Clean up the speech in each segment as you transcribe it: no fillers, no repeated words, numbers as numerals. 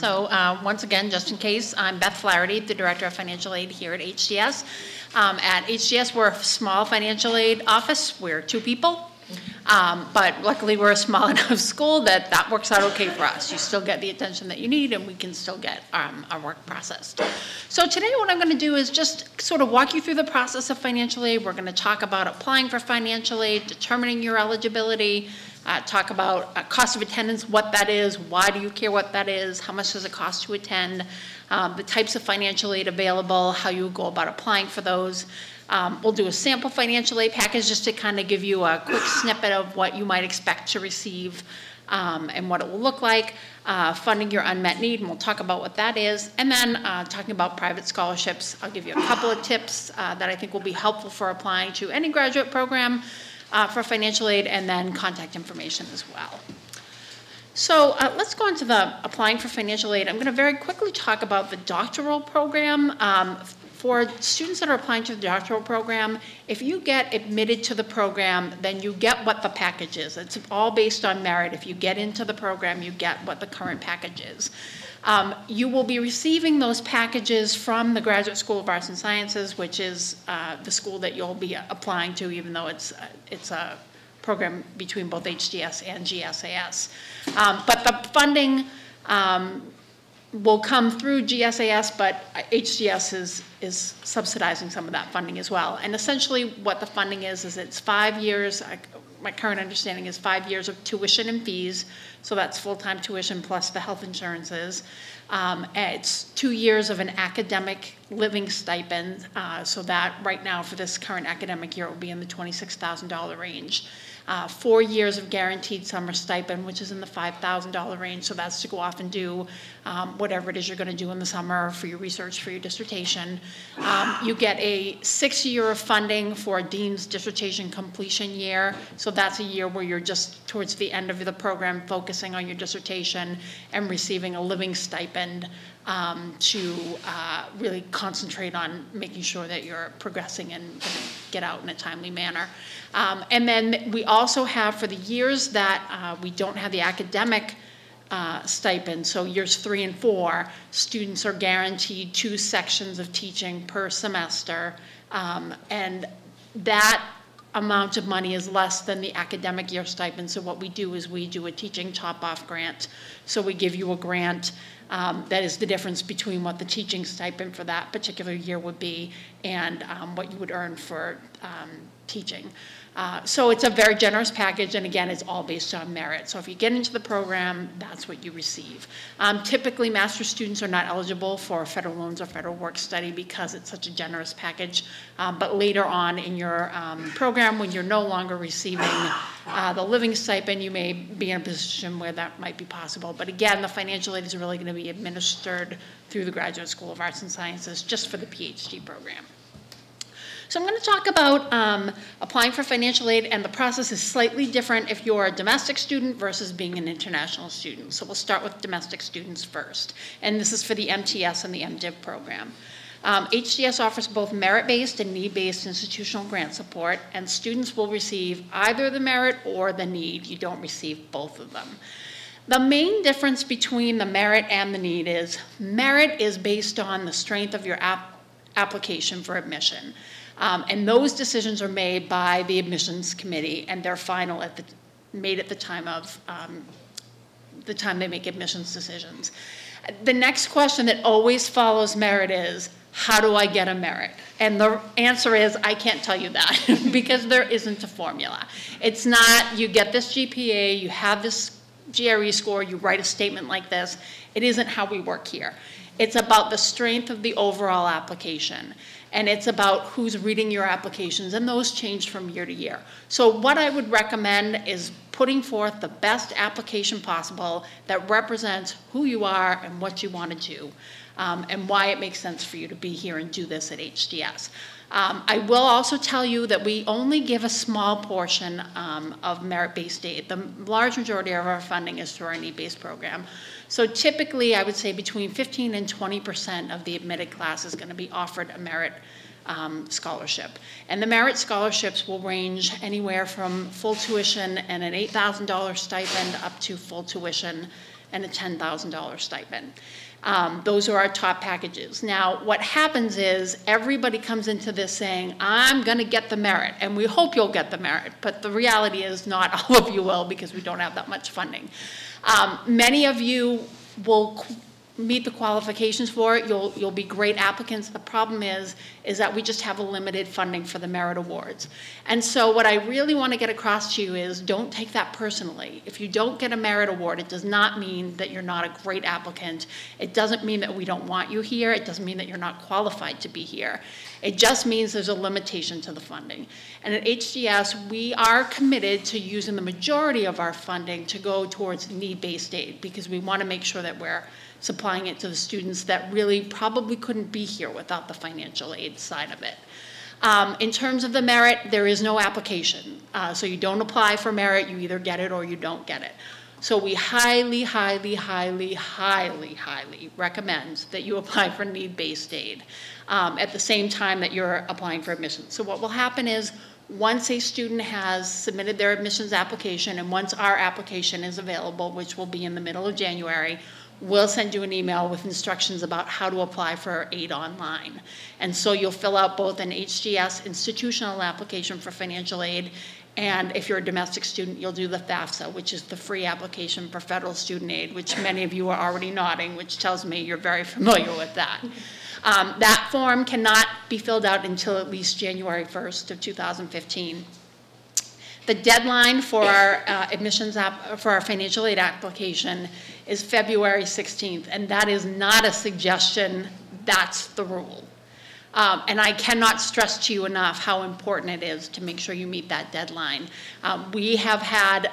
So once again, just in case, I'm Beth Flaherty, the Director of Financial Aid here at HDS. At HDS, we're a small financial aid office. We're 2 people. But luckily, we're a small enough school that works out okay for us. You still get the attention that you need, and we can still get our work processed. So today, what I'm going to do is just sort of walk you through the process of financial aid. We're going to talk about applying for financial aid, determining your eligibility, talk about cost of attendance, what that is, why do you care what that is, how much does it cost to attend, the types of financial aid available, how you go about applying for those. We'll do a sample financial aid package just to kind of give you a quick snippet of what you might expect to receive and what it will look like. Funding your unmet need, and we'll talk about what that is. And then talking about private scholarships, I'll give you a couple of tips that I think will be helpful for applying to any graduate program for financial aid, and then contact information as well. So let's go into the applying for financial aid. I'm going to very quickly talk about the doctoral program. For students that are applying to the doctoral program, if you get admitted to the program, then you get what the package is. It's all based on merit. If you get into the program, you get what the current package is. You will be receiving those packages from the Graduate School of Arts and Sciences, which is the school that you'll be applying to, even though it's a program between both HDS and GSAS. But the funding will come through GSAS, but HDS is subsidizing some of that funding as well. And essentially what the funding is it's 5 years. My current understanding is 5 years of tuition and fees. So that's full-time tuition plus the health insurances. It's 2 years of an academic living stipend. So that right now for this current academic year, it will be in the $26,000 range. 4 years of guaranteed summer stipend, which is in the $5,000 range. So that's to go off and do whatever it is you're going to do in the summer for your research, for your dissertation. You get a 6-year of funding for a dean's dissertation completion year. So that's a year where you're just towards the end of the program focusing on your dissertation and receiving a living stipend to really concentrate on making sure that you're progressing and get out in a timely manner. And then we also have, for the years that we don't have the academic stipend, so years 3 and 4, students are guaranteed 2 sections of teaching per semester, and that amount of money is less than the academic year stipend. So what we do is we do a teaching top-off grant. So we give you a grant that is the difference between what the teaching stipend for that particular year would be and what you would earn for teaching. So it's a very generous package, and again, it's all based on merit. So if you get into the program, that's what you receive. Typically, master's students are not eligible for federal loans or federal work study because it's such a generous package. But later on in your program, when you're no longer receiving the living stipend, you may be in a position where that might be possible. But again, the financial aid is really going to be administered through the Graduate School of Arts and Sciences just for the PhD program. So I'm going to talk about applying for financial aid, and the process is slightly different if you're a domestic student versus being an international student. So we'll start with domestic students first, and this is for the MTS and the MDiv program. HDS offers both merit-based and need-based institutional grant support, and students will receive either the merit or the need. You don't receive both of them. The main difference between the merit and the need is merit is based on the strength of your application for admission. And those decisions are made by the admissions committee, and they're final made at the time of they make admissions decisions. The next question that always follows merit is, how do I get a merit? And the answer is, I can't tell you that because there isn't a formula. It's not, you get this GPA, you have this GRE score, you write a statement like this. It isn't how we work here. It's about the strength of the overall application. And it's about who's reading your applications, and those change from year to year. So what I would recommend is putting forth the best application possible that represents who you are and what you want to do, and why it makes sense for you to be here and do this at HDS. I will also tell you that we only give a small portion of merit-based aid. The large majority of our funding is through our need-based program. So typically, I would say between 15 and 20% of the admitted class is going to be offered a merit scholarship. And the merit scholarships will range anywhere from full tuition and an $8,000 stipend up to full tuition and a $10,000 stipend. Those are our top packages. Now, what happens is everybody comes into this saying, I'm going to get the merit, and we hope you'll get the merit, but the reality is not all of you will because we don't have that much funding. Many of you will meet the qualifications for it. You'll be great applicants. The problem is that we just have a limited funding for the merit awards. And so what I really want to get across to you is don't take that personally. If you don't get a merit award, it does not mean that you're not a great applicant. It doesn't mean that we don't want you here. It doesn't mean that you're not qualified to be here. It just means there's a limitation to the funding. And at HGS, we are committed to using the majority of our funding to go towards need-based aid because we want to make sure that we're supplying it to the students that really probably couldn't be here without the financial aid side of it. In terms of the merit, there is no application. So you don't apply for merit, you either get it or you don't get it. So we highly, highly, highly, highly, highly recommend that you apply for need-based aid at the same time that you're applying for admissions. So what will happen is once a student has submitted their admissions application and once our application is available, which will be in the middle of January, we'll send you an email with instructions about how to apply for aid online. And so you'll fill out both an HGS institutional application for financial aid, and if you're a domestic student, you'll do the FAFSA, which is the free application for federal student aid, which many of you are already nodding, which tells me you're very familiar with that. That form cannot be filled out until at least January 1st of 2015. The deadline for our for our financial aid application is February 16th, and that is not a suggestion, that's the rule. And I cannot stress to you enough how important it is to make sure you meet that deadline. We have had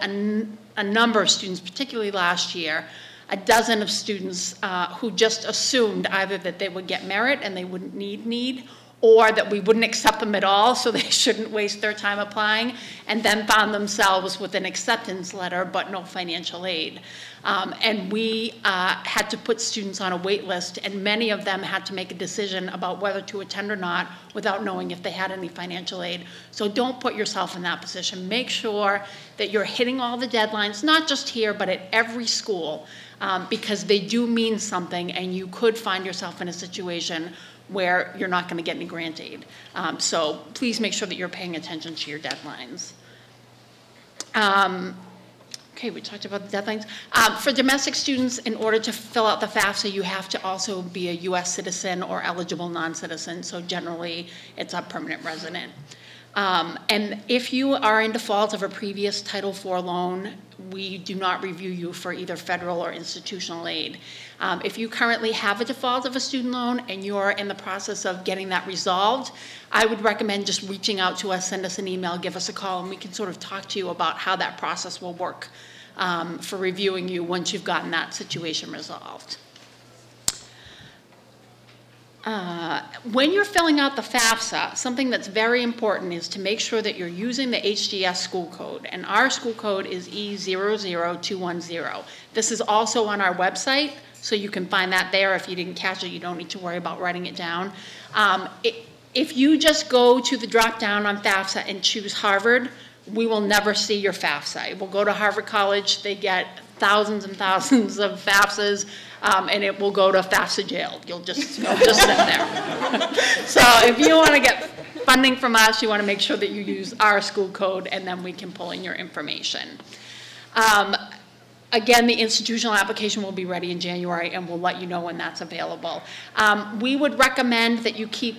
a number of students, particularly last year, a dozen of students who just assumed either that they would get merit and they wouldn't need, or that we wouldn't accept them at all, so they shouldn't waste their time applying, and then found themselves with an acceptance letter but no financial aid. And we had to put students on a wait list, and many of them had to make a decision about whether to attend or not without knowing if they had any financial aid. So don't put yourself in that position. Make sure that you're hitting all the deadlines, not just here, but at every school, because they do mean something, and you could find yourself in a situation where you're not going to get any grant aid. So please make sure that you're paying attention to your deadlines. Okay, we talked about the deadlines. For domestic students, in order to fill out the FAFSA, you have to also be a U.S. citizen or eligible non-citizen. So generally, it's a permanent resident. And if you are in default of a previous Title IV loan, we do not review you for either federal or institutional aid. If you currently have a default of a student loan and you're in the process of getting that resolved, I would recommend just reaching out to us, send us an email, give us a call, and we can sort of talk to you about how that process will work for reviewing you once you've gotten that situation resolved. When you're filling out the FAFSA, something that's very important is to make sure that you're using the HGS school code, and our school code is E00210. This is also on our website, so you can find that there. If you didn't catch it, you don't need to worry about writing it down. If you just go to the drop-down on FAFSA and choose Harvard, we will never see your FAFSA. It will go to Harvard College. They get thousands and thousands of FAFSAs, and it will go to FAFSA jail. You'll just sit there. So if you want to get funding from us, you want to make sure that you use our school code, and then we can pull in your information. Again, the institutional application will be ready in January, and we'll let you know when that's available. We would recommend that you keep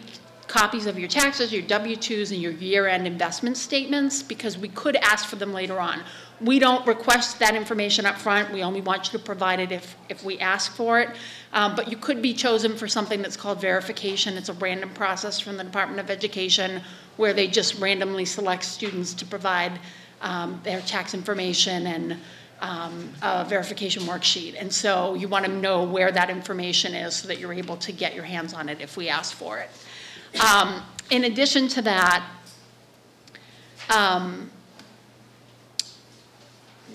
copies of your taxes, your W-2s, and your year-end investment statements, because we could ask for them later on. We don't request that information up front. We only want you to provide it if we ask for it. But you could be chosen for something that's called verification. It's a random process from the Department of Education where they just randomly select students to provide their tax information and a verification worksheet. And so you want to know where that information is so that you're able to get your hands on it if we ask for it. In addition to that,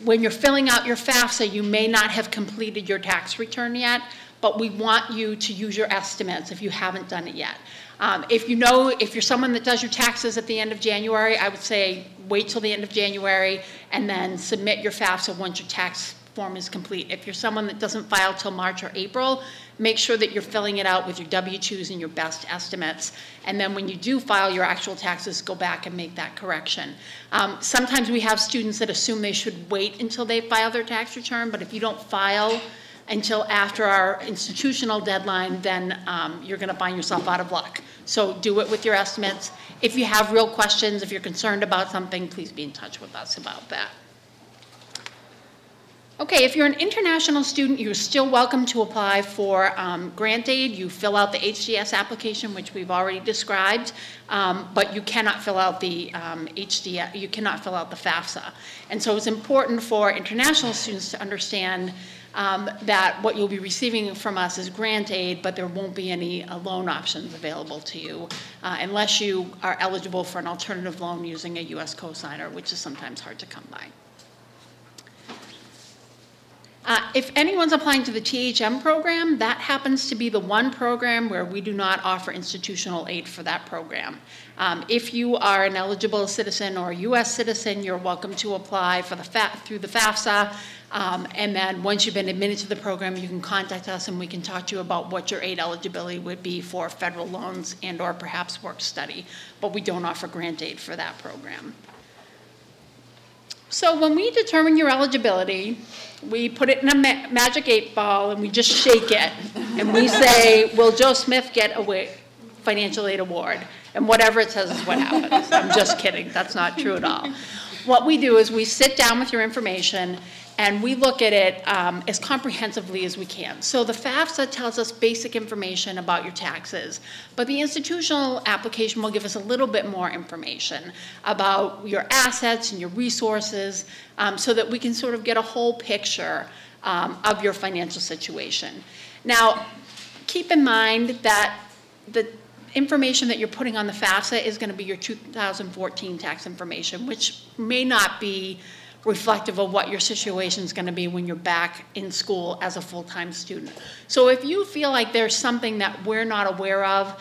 when you're filling out your FAFSA, you may not have completed your tax return yet, but we want you to use your estimates if you haven't done it yet. If you're someone that does your taxes at the end of January, I would say wait till the end of January and then submit your FAFSA once your tax form is complete. If you're someone that doesn't file till March or April, make sure that you're filling it out with your W-2s and your best estimates. And then when you do file your actual taxes, go back and make that correction. Sometimes we have students that assume they should wait until they file their tax return, but if you don't file until after our institutional deadline, then you're going to find yourself out of luck. So do it with your estimates. If you have real questions, if you're concerned about something, please be in touch with us about that. Okay, if you're an international student, you're still welcome to apply for grant aid. You fill out the HDS application, which we've already described, but you cannot fill out the HDS, you cannot fill out the FAFSA. And so it's important for international students to understand that what you'll be receiving from us is grant aid, but there won't be any loan options available to you unless you are eligible for an alternative loan using a U.S. cosigner, which is sometimes hard to come by. If anyone's applying to the THM program, that happens to be the one program where we do not offer institutional aid for that program. If you are an eligible citizen or a U.S. citizen, you're welcome to apply for through the FAFSA. And then once you've been admitted to the program, you can contact us and we can talk to you about what your aid eligibility would be for federal loans and or perhaps work study. But we don't offer grant aid for that program. So when we determine your eligibility, we put it in a magic 8-ball and we just shake it. And we say, will Joe Smith get a financial aid award? And whatever it says is what happens. I'm just kidding. That's not true at all. What we do is we sit down with your information and we look at it as comprehensively as we can. So the FAFSA tells us basic information about your taxes, but the institutional application will give us a little bit more information about your assets and your resources so that we can sort of get a whole picture of your financial situation. Now, keep in mind that the information that you're putting on the FAFSA is going to be your 2014 tax information, which may not be reflective of what your situation is going to be when you're back in school as a full-time student. So if you feel like there's something that we're not aware of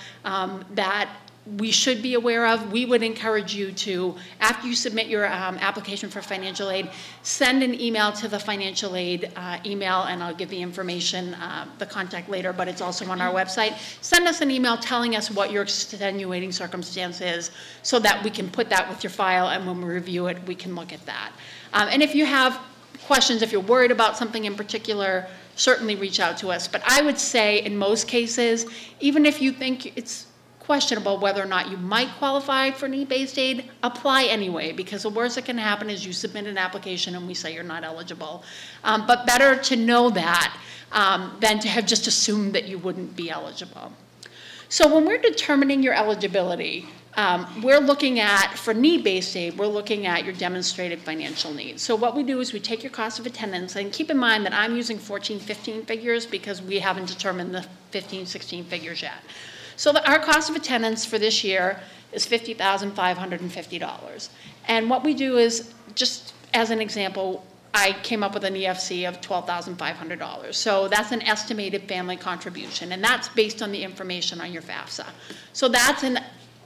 that we should be aware of, we would encourage you to, after you submit your application for financial aid, send an email to the financial aid email, and I'll give the information, the contact later, but it's also on our website. Send us an email telling us what your extenuating circumstance is so that we can put that with your file, and when we review it, we can look at that. And if you have questions, if you're worried about something in particular, certainly reach out to us. But I would say in most cases, even if you think it's questionable whether or not you might qualify for need-based aid, apply anyway, because the worst that can happen is you submit an application and we say you're not eligible. But better to know that than to have just assumed that you wouldn't be eligible. So when we're determining your eligibility, we're looking at, for need-based aid, we're looking at your demonstrated financial needs. So what we do is we take your cost of attendance, and keep in mind that I'm using 14, 15 figures because we haven't determined the 15, 16 figures yet. So our cost of attendance for this year is $50,550. And what we do is, just as an example, I came up with an EFC of $12,500. So that's an estimated family contribution, and that's based on the information on your FAFSA. So that's an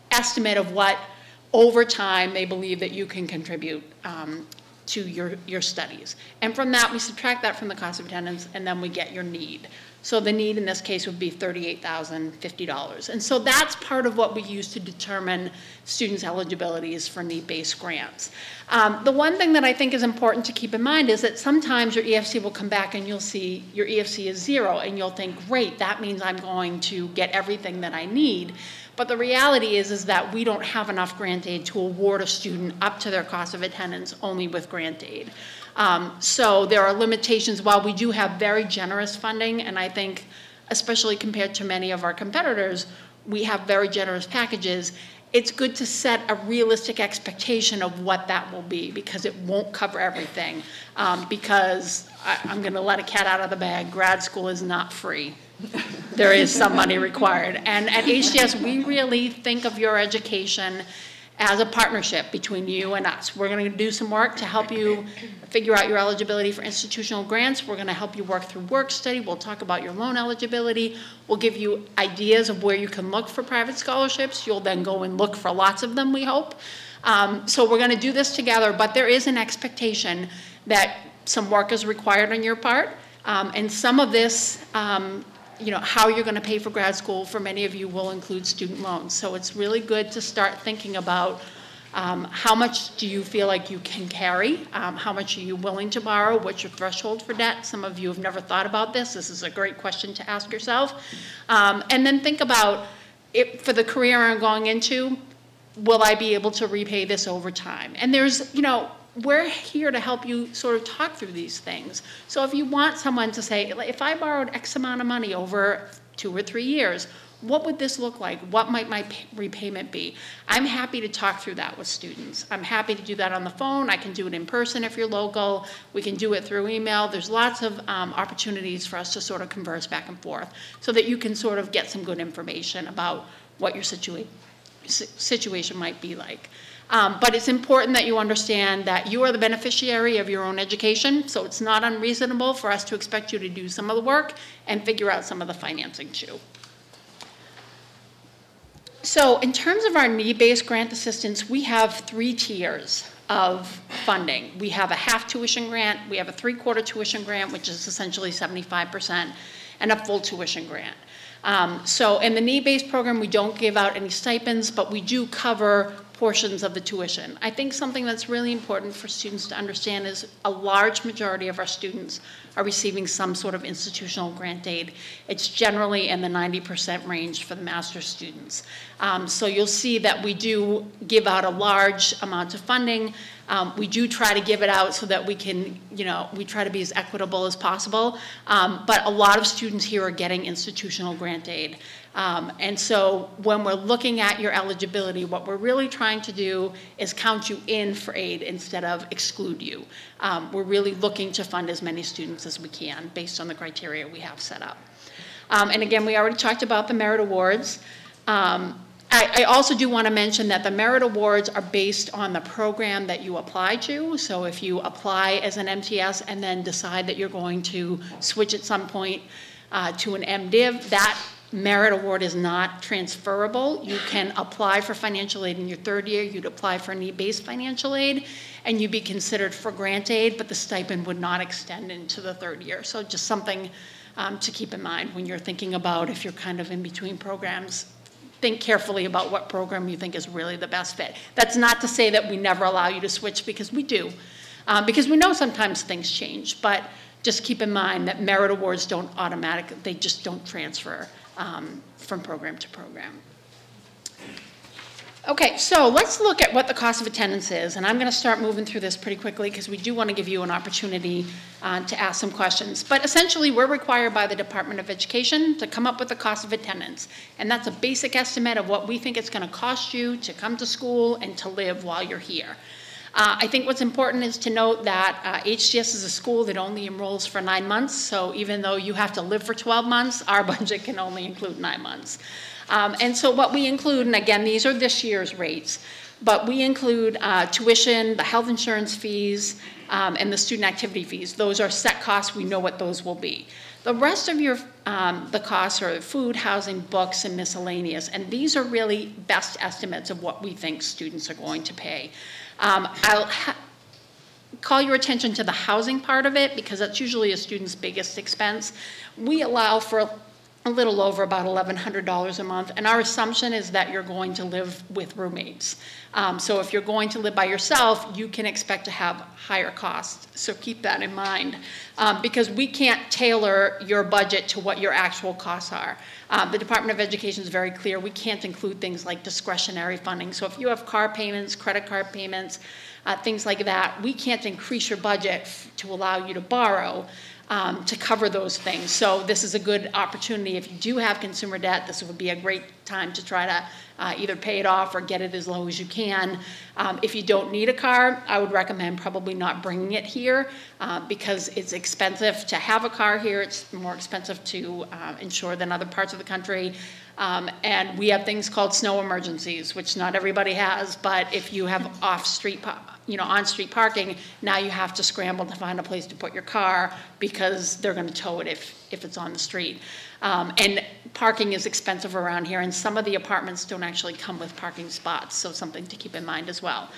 estimate of what, over time, they believe that you can contribute to your studies. And from that, we subtract that from the cost of attendance, and then we get your need. So the need in this case would be $38,050. And so that's part of what we use to determine students' eligibilities for need-based grants. The one thing that I think is important to keep in mind is that sometimes your EFC will come back and you'll see your EFC is 0, and you'll think, great, that means I'm going to get everything that I need. But the reality is that we don't have enough grant aid to award a student up to their cost of attendance only with grant aid. So there are limitations. While we do have very generous funding, and I think especially compared to many of our competitors, we have very generous packages, it's good to set a realistic expectation of what that will be, because it won't cover everything. Because I'm going to let a cat out of the bag. Grad school is not free. There is some money required. And at HDS, we really think of your education as a partnership between you and us. We're going to do some work to help you figure out your eligibility for institutional grants. We're going to help you work through work study. We'll talk about your loan eligibility. We'll give you ideas of where you can look for private scholarships. You'll then go and look for lots of them, we hope. So we're going to do this together, but there is an expectation that some work is required on your part. And some of this, how you're going to pay for grad school for many of you will include student loans. So it's really good to start thinking about how much do you feel like you can carry? How much are you willing to borrow? What's your threshold for debt? Some of you have never thought about this. This is a great question to ask yourself. And then think about, for the career I'm going into, will I be able to repay this over time? And there's, we're here to help you sort of talk through these things. So if you want someone to say, if I borrowed X amount of money over 2 or 3 years, what would this look like? What might my repayment be? I'm happy to talk through that with students. I'm happy to do that on the phone. I can do it in person if you're local. We can do it through email. There's lots of opportunities for us to sort of converse back and forth so that you can sort of get some good information about what your situation might be like. But it's important that you understand that you are the beneficiary of your own education, so it's not unreasonable for us to expect you to do some of the work and figure out some of the financing too. So in terms of our need-based grant assistance, we have 3 tiers of funding. We have a half tuition grant, we have a 3/4 tuition grant, which is essentially 75%, and a full tuition grant. So in the need-based program, we don't give out any stipends, but we do cover portions of the tuition. I think something that's really important for students to understand is a large majority of our students are receiving some sort of institutional grant aid. It's generally in the 90% range for the master's students. So you'll see that we do give out a large amount of funding. We do try to give it out so that we can, we try to be as equitable as possible. But a lot of students here are getting institutional grant aid. And so when we're looking at your eligibility, what we're really trying to do is count you in for aid instead of exclude you. We're really looking to fund as many students as we can based on the criteria we have set up. And again, we already talked about the merit awards. I also do want to mention that the merit awards are based on the program that you apply to. So if you apply as an MTS and then decide that you're going to switch at some point to an MDiv, that merit award is not transferable. You can apply for financial aid in your 3rd year. You'd apply for need-based financial aid, and you'd be considered for grant aid, but the stipend would not extend into the 3rd year. So just something to keep in mind when you're thinking about if you're kind of in between programs. Think carefully about what program you think is really the best fit. That's not to say that we never allow you to switch, because we do. Because we know sometimes things change, but just keep in mind that merit awards don't automatically, they just don't transfer from program to program. Okay, so let's look at what the cost of attendance is, and I'm going to start moving through this pretty quickly because we do want to give you an opportunity to ask some questions. But essentially, we're required by the Department of Education to come up with the cost of attendance, and that's a basic estimate of what we think it's going to cost you to come to school and to live while you're here. I think what's important is to note that HGS is a school that only enrolls for 9 months, so even though you have to live for 12 months, our budget can only include 9 months. And so what we include, and again, these are this year's rates, but we include tuition, the health insurance fees, and the student activity fees. Those are set costs. We know what those will be. The rest of your the costs are food, housing, books, and miscellaneous, and these are really best estimates of what we think students are going to pay. I'll call your attention to the housing part of it because that's usually a student's biggest expense. We allow for a little over about $1,100 a month, and our assumption is that you're going to live with roommates. So if you're going to live by yourself, you can expect to have higher costs. So keep that in mind because we can't tailor your budget to what your actual costs are. The Department of Education is very clear. We can't include things like discretionary funding. So if you have car payments, credit card payments, things like that, we can't increase your budget to allow you to borrow to cover those things. So this is a good opportunity. If you do have consumer debt, this would be a great time to try to either pay it off or get it as low as you can. If you don't need a car, I would recommend probably not bringing it here because it's expensive to have a car here. It's more expensive to insure than other parts of the country. And we have things called snow emergencies, which not everybody has, but if you have on-street parking, now you have to scramble to find a place to put your car because they're going to tow it if it's on the street. And parking is expensive around here, and some of the apartments don't actually come with parking spots, so something to keep in mind as well.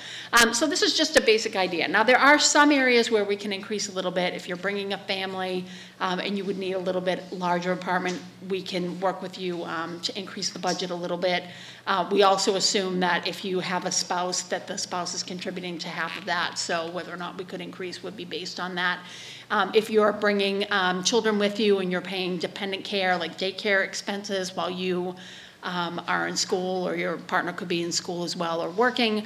So this is just a basic idea. Now, there are some areas where we can increase a little bit. If you're bringing a family and you would need a little bit larger apartment, we can work with you to increase the budget a little bit. We also assume that if you have a spouse, that the spouse is contributing to half of that, so whether or not we could increase would be based on that. If you're bringing children with you and you're paying dependent care, like daycare expenses, while you are in school, or your partner could be in school as well or working,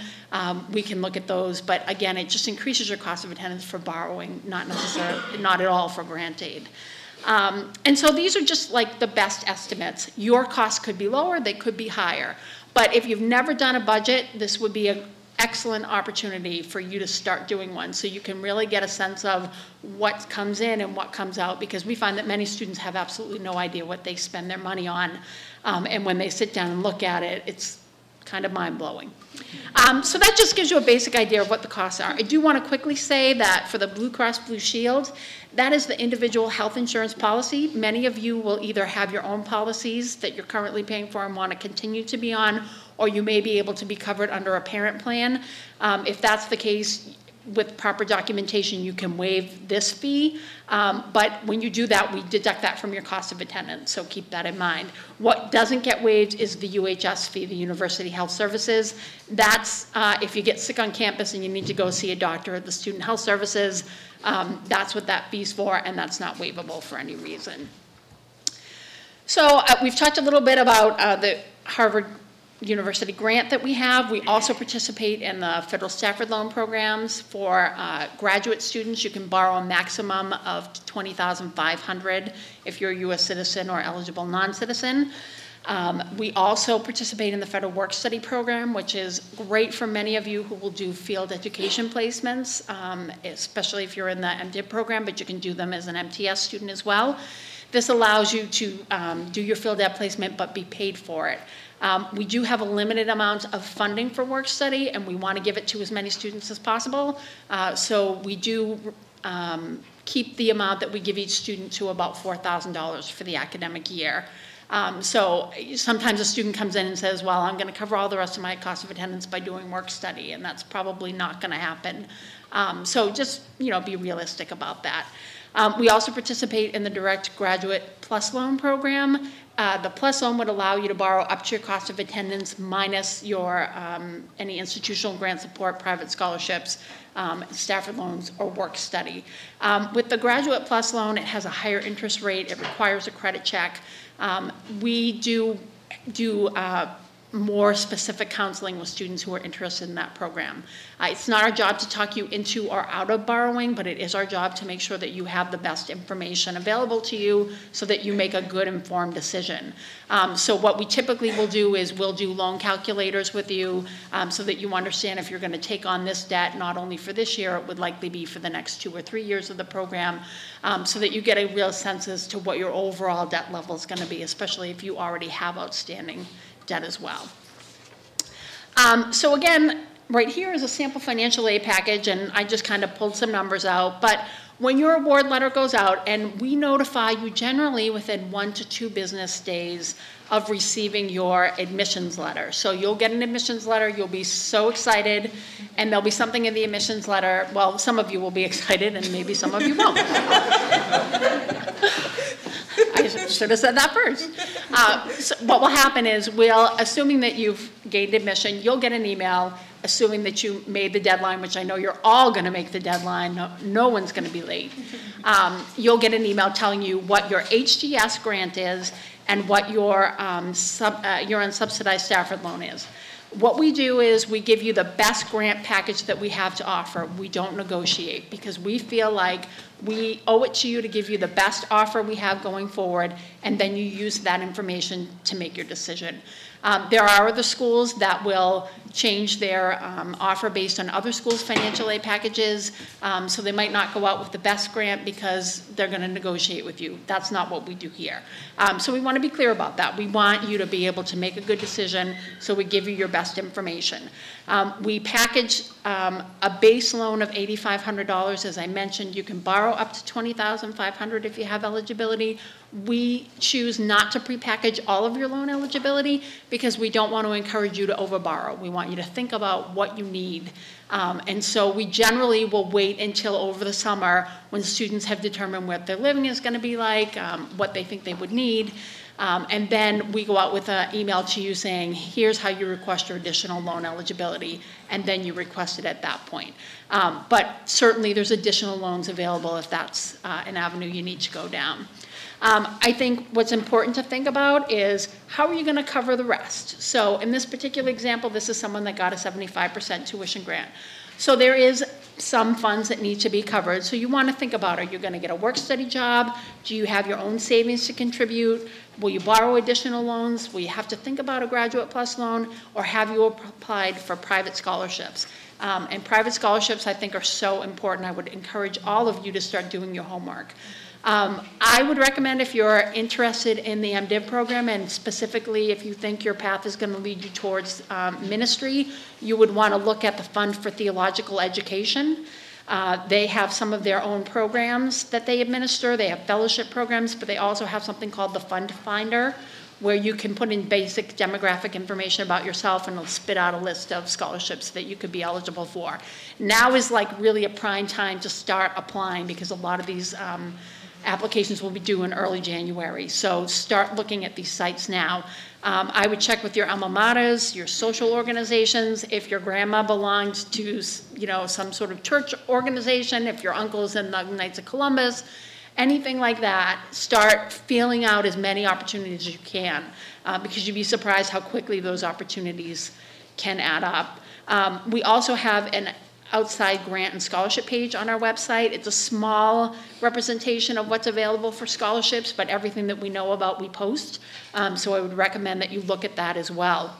we can look at those. But again, it just increases your cost of attendance for borrowing, not at all for grant aid. And so these are just like the best estimates. Your costs could be lower, they could be higher. But if you've never done a budget, this would be an excellent opportunity for you to start doing one, so you can really get a sense of what comes in and what comes out, because we find that many students have absolutely no idea what they spend their money on, and when they sit down and look at it, it's kind of mind-blowing. So that just gives you a basic idea of what the costs are. I do want to quickly say that for the Blue Cross Blue Shield, that is the individual health insurance policy. Many of you will either have your own policies that you're currently paying for and want to continue to be on, or you may be able to be covered under a parent plan. If that's the case, with proper documentation, you can waive this fee, but when you do that, we deduct that from your cost of attendance, so keep that in mind. What doesn't get waived is the UHS fee, the University Health Services. That's if you get sick on campus and you need to go see a doctor at the Student Health Services, that's what that fee's for, and that's not waivable for any reason. So we've talked a little bit about the Harvard University grant that we have. We also participate in the federal Stafford loan programs. For graduate students, you can borrow a maximum of $20,500 if you're a U.S. citizen or eligible non-citizen. We also participate in the federal work-study program, which is great for many of you who will do field education placements, especially if you're in the MDiv program, but you can do them as an MTS student as well. This allows you to do your field ed placement but be paid for it. We do have a limited amount of funding for work study, and we want to give it to as many students as possible. So we do keep the amount that we give each student to about $4,000 for the academic year. So sometimes a student comes in and says, well, I'm going to cover all the rest of my cost of attendance by doing work study, and that's probably not going to happen. So just, be realistic about that. We also participate in the Direct Graduate Plus Loan program. The Plus Loan would allow you to borrow up to your cost of attendance minus your any institutional grant support, private scholarships, Stafford loans, or work study. With the Graduate Plus Loan, it has a higher interest rate. It requires a credit check. We do more specific counseling with students who are interested in that program. It's not our job to talk you into or out of borrowing, but it is our job to make sure that you have the best information available to you so that you make a good informed decision. So what we typically will do is we'll do loan calculators with you so that you understand if you're going to take on this debt, not only for this year, it would likely be for the next 2 or 3 years of the program, so that you get a real sense as to what your overall debt level is going to be, especially if you already have outstanding debt as well. So again, right here is a sample financial aid package, and I just kind of pulled some numbers out. But when your award letter goes out, and we notify you generally within 1 to 2 business days of receiving your admissions letter. So you'll get an admissions letter, you'll be so excited, and there'll be something in the admissions letter. Well, some of you will be excited, and maybe some of you won't. I should have said that first. So what will happen is, assuming that you've gained admission, you'll get an email assuming that you made the deadline, which I know you're all going to make the deadline. No one's going to be late. You'll get an email telling you what your HGS grant is and what your unsubsidized Stafford loan is. What we do is we give you the best grant package that we have to offer. We don't negotiate because we feel like we owe it to you to give you the best offer we have going forward, and then you use that information to make your decision. There are other schools that will change their offer based on other schools' financial aid packages, so they might not go out with the best grant because they're going to negotiate with you. That's not what we do here. So we want to be clear about that. We want you to be able to make a good decision, so we give you your best information. We package a base loan of $8,500. As I mentioned, you can borrow borrow up to $20,500 if you have eligibility. We choose not to prepackage all of your loan eligibility because we don't want to encourage you to overborrow. We want you to think about what you need. And so we generally will wait until over the summer when students have determined what their living is going to be like, what they think they would need. And then we go out with an email to you saying, here's how you request your additional loan eligibility, and then you request it at that point. But certainly there's additional loans available if that's an avenue you need to go down. I think what's important to think about is how are you going to cover the rest? So in this particular example, this is someone that got a 75% tuition grant. So there is some funds that need to be covered. So you want to think about, are you going to get a work-study job? Do you have your own savings to contribute? Will you borrow additional loans? Will you have to think about a Graduate Plus loan? Or have you applied for private scholarships? And private scholarships, I think, are so important. I would encourage all of you to start doing your homework. I would recommend if you're interested in the MDiv program, and specifically if you think your path is going to lead you towards ministry, you would want to look at the Fund for Theological Education. They have some of their own programs that they administer. They have fellowship programs, but they also have something called the Fund Finder, where you can put in basic demographic information about yourself and it'll spit out a list of scholarships that you could be eligible for. Now is like really a prime time to start applying because a lot of these applications will be due in early January. So start looking at these sites now. I would check with your alma maters, your social organizations. If your grandma belongs to, some sort of church organization, if your uncle is in the Knights of Columbus, anything like that, start feeling out as many opportunities as you can because you'd be surprised how quickly those opportunities can add up. We also have an outside grant and scholarship page on our website. It's a small representation of what's available for scholarships, but everything that we know about we post. So I would recommend that you look at that as well.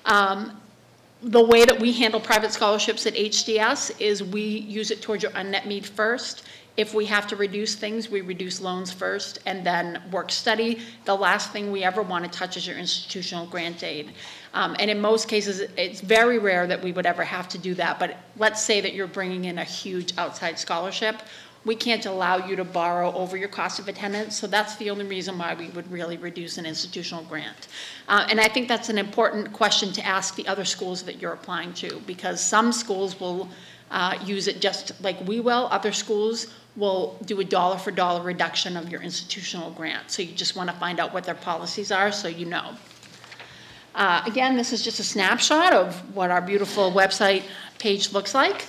The way that we handle private scholarships at HDS is we use it towards your unmet need first. If we have to reduce things, we reduce loans first and then work study. The last thing we ever want to touch is your institutional grant aid. And in most cases, it's very rare that we would ever have to do that. But let's say that you're bringing in a huge outside scholarship. We can't allow you to borrow over your cost of attendance. So that's the only reason why we would really reduce an institutional grant. And I think that's an important question to ask the other schools that you're applying to, because some schools will use it just like we will. Other schools will do a dollar for dollar reduction of your institutional grant. So you just want to find out what their policies are so you know. Again, this is just a snapshot of what our beautiful website page looks like.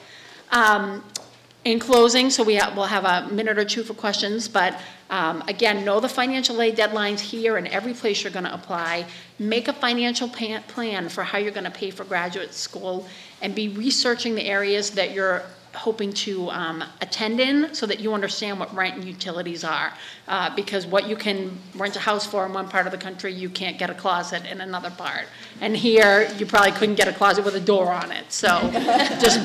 In closing, so we'll have a minute or two for questions, but again, know the financial aid deadlines here and every place you're going to apply. Make a financial plan for how you're going to pay for graduate school and be researching the areas that you're hoping to attend in so that you understand what rent and utilities are. Because what you can rent a house for in one part of the country, you can't get a closet in another part. And here, you probably couldn't get a closet with a door on it. So just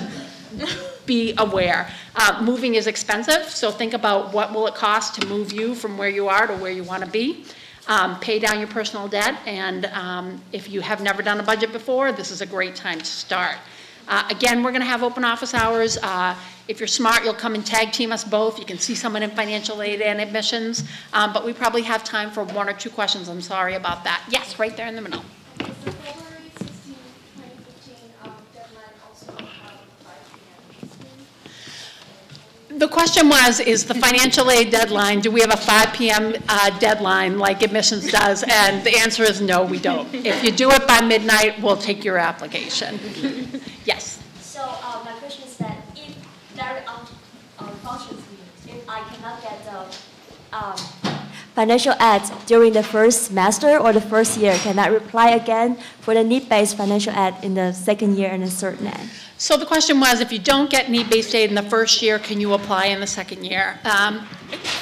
be aware. Moving is expensive, so think about what will it cost to move you from where you are to where you want to be. Pay down your personal debt, and if you have never done a budget before, this is a great time to start. Again, we're going to have open office hours. If you're smart, you'll come and tag team us both. You can see someone in financial aid and admissions, but we probably have time for one or two questions. I'm sorry about that. Yes, right there in the middle. Is the February 16, 2015 deadline also have 5 p.m.? The question was, is the financial aid deadline, do we have a 5 p.m. Deadline like admissions does? And the answer is no, we don't. If you do it by midnight, we'll take your application. Yes? So my question is that if very unfortunately, if I cannot get the financial aid during the first semester or the first year, can I apply again for the need-based financial aid in the second year and the third year? So the question was, if you don't get need-based aid in the first year, can you apply in the second year?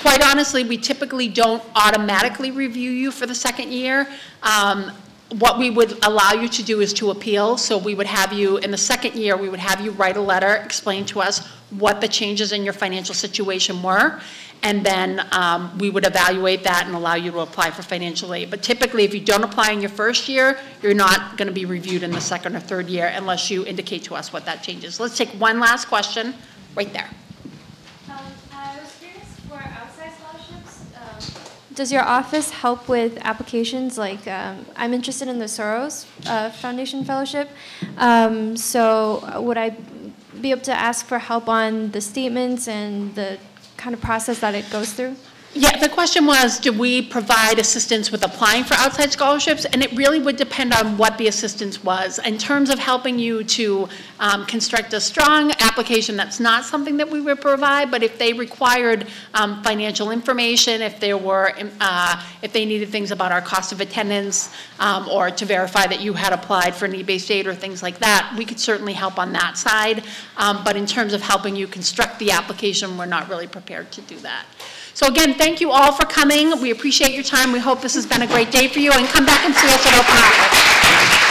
Quite honestly, we typically don't automatically review you for the second year. What we would allow you to do is to appeal. So we would have you, in the second year, we would have you write a letter, explain to us what the changes in your financial situation were, and then we would evaluate that and allow you to apply for financial aid. But typically, if you don't apply in your first year, you're not going to be reviewed in the second or third year unless you indicate to us what that change is. Let's take one last question right there. does your office help with applications? Like, I'm interested in the Soros Foundation Fellowship. So would I be able to ask for help on the statements and the kind of process that it goes through? Yeah, the question was, do we provide assistance with applying for outside scholarships? And it really would depend on what the assistance was. In terms of helping you to construct a strong application, that's not something that we would provide, but if they required financial information, if there were, if they needed things about our cost of attendance, or to verify that you had applied for need-based aid or things like that, we could certainly help on that side. But in terms of helping you construct the application, we're not really prepared to do that. So again, thank you all for coming. We appreciate your time. We hope this has been a great day for you, and come back and see us at Open Office.